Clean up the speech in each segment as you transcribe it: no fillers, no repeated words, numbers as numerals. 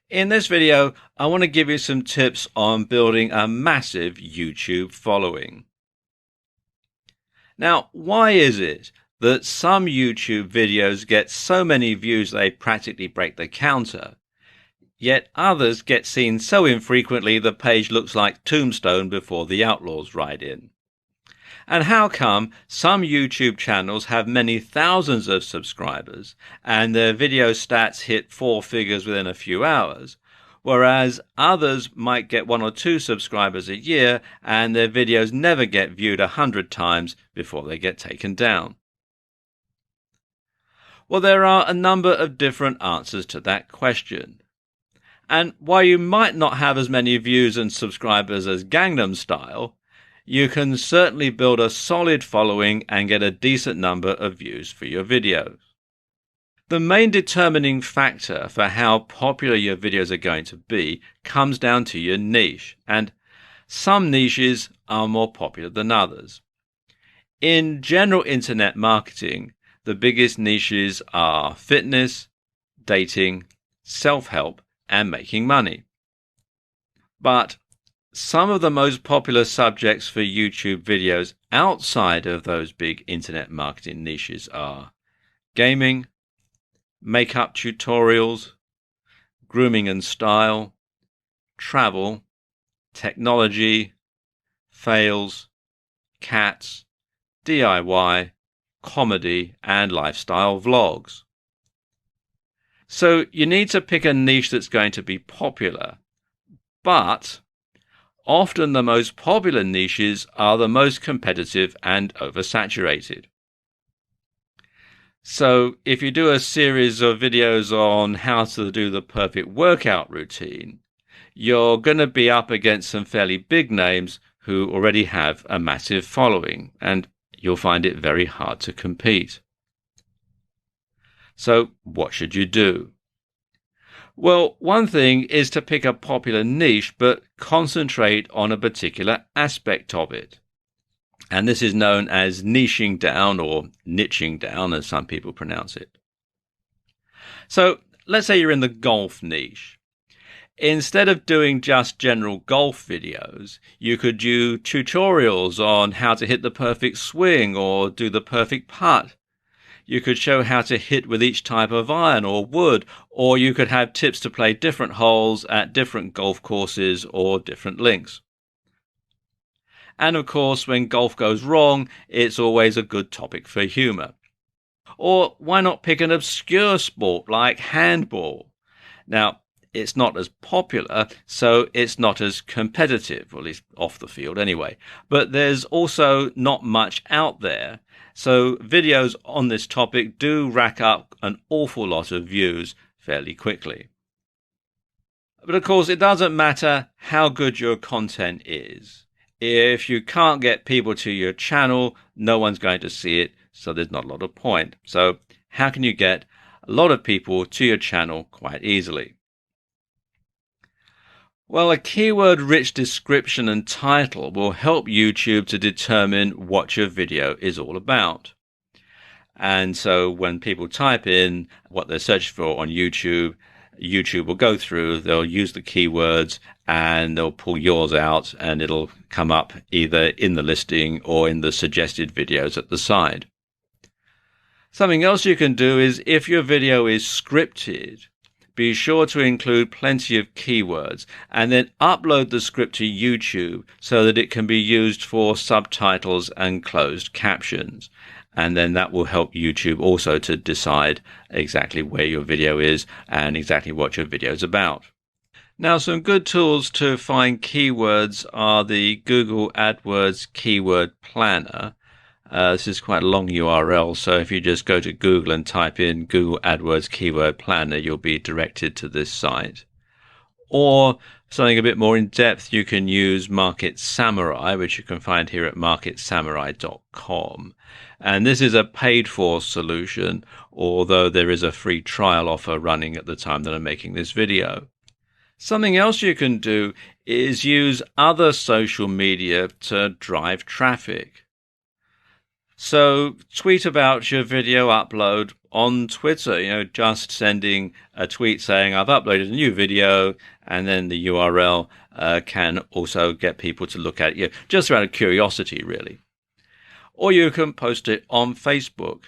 In this video, I want to give you some tips on building a massive YouTube following. Now, why is it that some YouTube videos get so many views they practically break the counter, yet others get seen so infrequently the page looks like Tombstone before the Outlaws ride in? And how come some YouTube channels have many thousands of subscribers and their video stats hit four figures within a few hours, whereas others might get one or two subscribers a year and their videos never get viewed 100 times before they get taken down? Well, there are a number of different answers to that question. And while you might not have as many views and subscribers as Gangnam Style, you can certainly build a solid following and get a decent number of views for your videos. The main determining factor for how popular your videos are going to be comes down to your niche, and some niches are more popular than others. In general internet marketing, the biggest niches are fitness, dating, self-help, and making money. But some of the most popular subjects for YouTube videos outside of those big internet marketing niches are gaming, makeup tutorials, grooming and style, travel, technology, fails, cats, DIY, comedy, and lifestyle vlogs. So you need to pick a niche that's going to be popular, but often the most popular niches are the most competitive and oversaturated. So if you do a series of videos on how to do the perfect workout routine, you're going to be up against some fairly big names who already have a massive following, and you'll find it very hard to compete. So what should you do? Well, one thing is to pick a popular niche, but concentrate on a particular aspect of it. And this is known as niching down, or niching down, as some people pronounce it. So let's say you're in the golf niche. Instead of doing just general golf videos, you could do tutorials on how to hit the perfect swing or do the perfect putt. You could show how to hit with each type of iron or wood, or you could have tips to play different holes at different golf courses or different links. And of course, when golf goes wrong, it's always a good topic for humor. Or why not pick an obscure sport like handball? Now, it's not as popular, so it's not as competitive, or at least off the field anyway. But there's also not much out there. So videos on this topic do rack up an awful lot of views fairly quickly. But of course, it doesn't matter how good your content is. If you can't get people to your channel, no one's going to see it, so there's not a lot of point. So how can you get a lot of people to your channel quite easily? Well, a keyword-rich description and title will help YouTube to determine what your video is all about. And so when people type in what they're searching for on YouTube, YouTube will go through, they'll use the keywords, and they'll pull yours out, and it'll come up either in the listing or in the suggested videos at the side. Something else you can do is, if your video is scripted, be sure to include plenty of keywords and then upload the script to YouTube so that it can be used for subtitles and closed captions. And then that will help YouTube also to decide exactly where your video is and exactly what your video is about. Now, some good tools to find keywords are the Google AdWords Keyword Planner. This is quite a long URL, so if you just go to Google and type in Google AdWords Keyword Planner, you'll be directed to this site. Or something a bit more in depth, you can use Market Samurai, which you can find here at marketsamurai.com. And this is a paid-for solution, although there is a free trial offer running at the time that I'm making this video. Something else you can do is use other social media to drive traffic. So tweet about your video upload on Twitter, just sending a tweet saying I've uploaded a new video, and then the URL can also get people to look at it, just out of curiosity, really. Or you can post it on Facebook.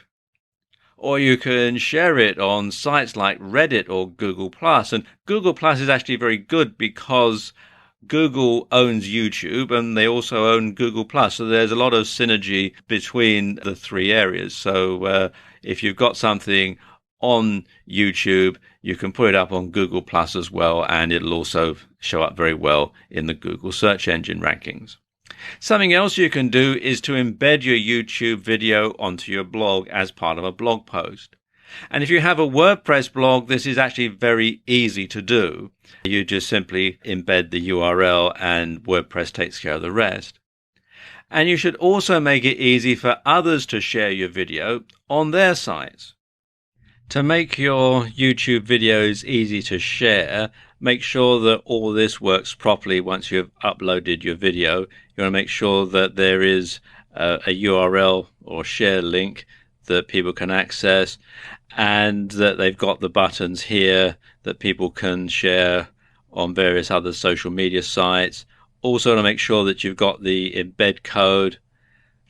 Or you can share it on sites like Reddit or Google+. And Google+ is actually very good because Google owns YouTube and they also own Google+. So there's a lot of synergy between the three areas. So if you've got something on YouTube, you can put it up on Google+ as well, and it'll also show up very well in the Google search engine rankings. Something else you can do is to embed your YouTube video onto your blog as part of a blog post. And if you have a WordPress blog, this is actually very easy to do. You just simply embed the URL and WordPress takes care of the rest. And you should also make it easy for others to share your video on their sites. To make your YouTube videos easy to share, make sure that all this works properly once you've uploaded your video. You want to make sure that there is a URL or share link that people can access, and that they've got the buttons here that people can share on various other social media sites. Also to make sure that you've got the embed code,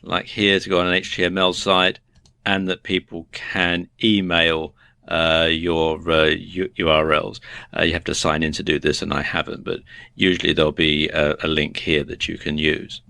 like here, to go on an HTML site, and that people can email your URLs. You have to sign in to do this, and I haven't, but usually there'll be a link here that you can use.